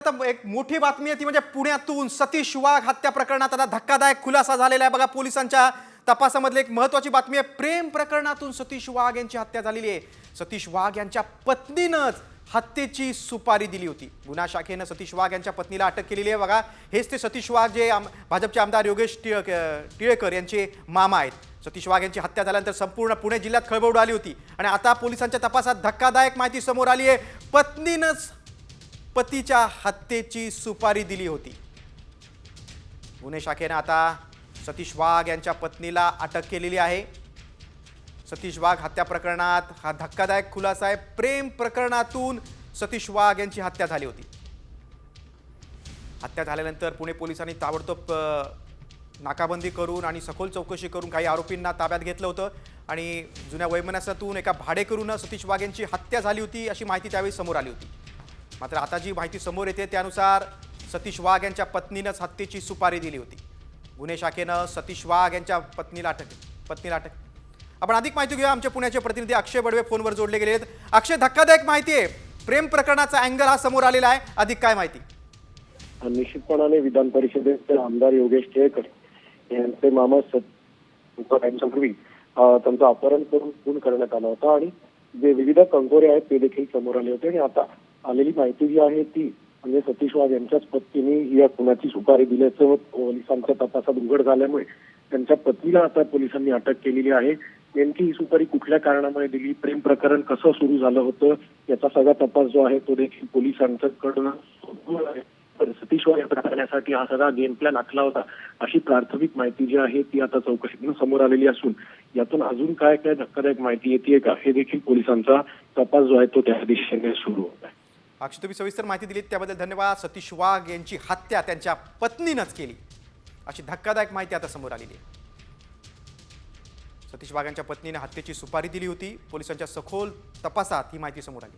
आता एक मोठी बातमी आहे ती म्हणजे पुण्यातून सतीश वाघ हत्या प्रकरणात आता धक्कादायक खुलासा झालेला आहे। बघा, पोलिसांच्या तपासामधली एक महत्त्वाची बातमी आहे। प्रेम प्रकरणातून सतीश वाघ यांची हत्या झालेली आहे। सतीश वाघ यांच्या पत्नीनंच हत्येची सुपारी दिली होती। गुन्हा शाखेने सतीश वाघ यांच्या पत्नीला अटक केलेली आहे। बघा, हेच ते सतीश वाघ जे भाजपचे आमदार योगेश टिळेकर यांचे मामा आहेत। सतीश वाघ यांची हत्या झाल्यानंतर संपूर्ण पुणे जिल्ह्यात खळबळ उडाली होती आणि आता पोलिसांच्या तपासात धक्कादायक माहिती समोर आली आहे। पत्नीनंच पतीच्या हत्येची सुपारी दिली होती। गुन्हे शाखेने आता सतीश वाघ यांच्या पत्नीला अटक केलेली आहे। सतीश वाघ हत्या प्रकरणात हा धक्कादायक खुलासा आहे। प्रेम प्रकरणातून सतीश वाघ यांची हत्या झाली होती। हत्या झाल्यानंतर पुणे पोलिसांनी ताबडतोब नाकाबंदी करून आणि सखोल चौकशी करून काही आरोपींना ताब्यात घेतलं होतं आणि जुन्या वैमनस्यातून एका भाडेकरूने सतीश वाघ यांची हत्या झाली होती अशी माहिती त्यावेळी समोर आली होती। मात्र आता जी माहिती समोर येते त्यानुसार सतीश वाघ यांच्या पत्नीनंच हत्येची सुपारी दिली होती। गुन्हे शाखेनं सतीश वाघ यांच्या पत्नीला अटक। आपण अधिक माहिती घेऊया। आमचे पुण्याचे प्रतिनिधी अक्षय बडवे फोनवर जोडले गेले आहेत। अक्षय, धक्कादायक माहिती आहे, प्रेम प्रकरणाचा अँगल हा समोर आलेला आहे, अधिक काय माहिती? निश्चितपणाने विधान परिषदेचे आमदार योगेश टिळेकर यांचे मामा यांच्यापूर्वी त्यांचं अपहरण करून खून करण्यात आला होता आणि जे विविध कंगोरे आहेत ते देखील समोर आले होते आणि आता आलेली माहिती जी आहे ती म्हणजे सतीश वाघ यांच्याच पत्नीने या खुनाची सुपारी दिल्याचं पोलिसांच्या तपासात उघड झाल्यामुळे त्यांच्या पत्नीला आता पोलिसांनी अटक केलेली आहे। नेमकी ही सुपारी कुठल्या कारणामुळे दिली, प्रेम प्रकरण कसं सुरू झालं होतं याचा सगळा तपास जो आहे तो देखील पोलिसांच्याकडून सतीश वाघ करण्यासाठी हा सगळा गेम प्लॅन आखला होता अशी प्राथमिक माहिती जी आहे ती आता चौकशीतून समोर आलेली असून यातून अजून काय काय धक्कादायक माहिती येते का हे देखील पोलिसांचा तपास जो आहे तो त्या दिशेने सुरू होत आहे। अक्षय, तुम्ही सविस्तर माहिती दिलीत त्याबद्दल धन्यवाद। सतीश वाघ यांची हत्या त्यांच्या पत्नीनंच केली अशी धक्कादायक माहिती आता समोर आलेली आहे। सतीश वाघ यांच्या पत्नीने हत्येची सुपारी दिली होती। पोलिसांच्या सखोल तपासात ही माहिती समोर आली।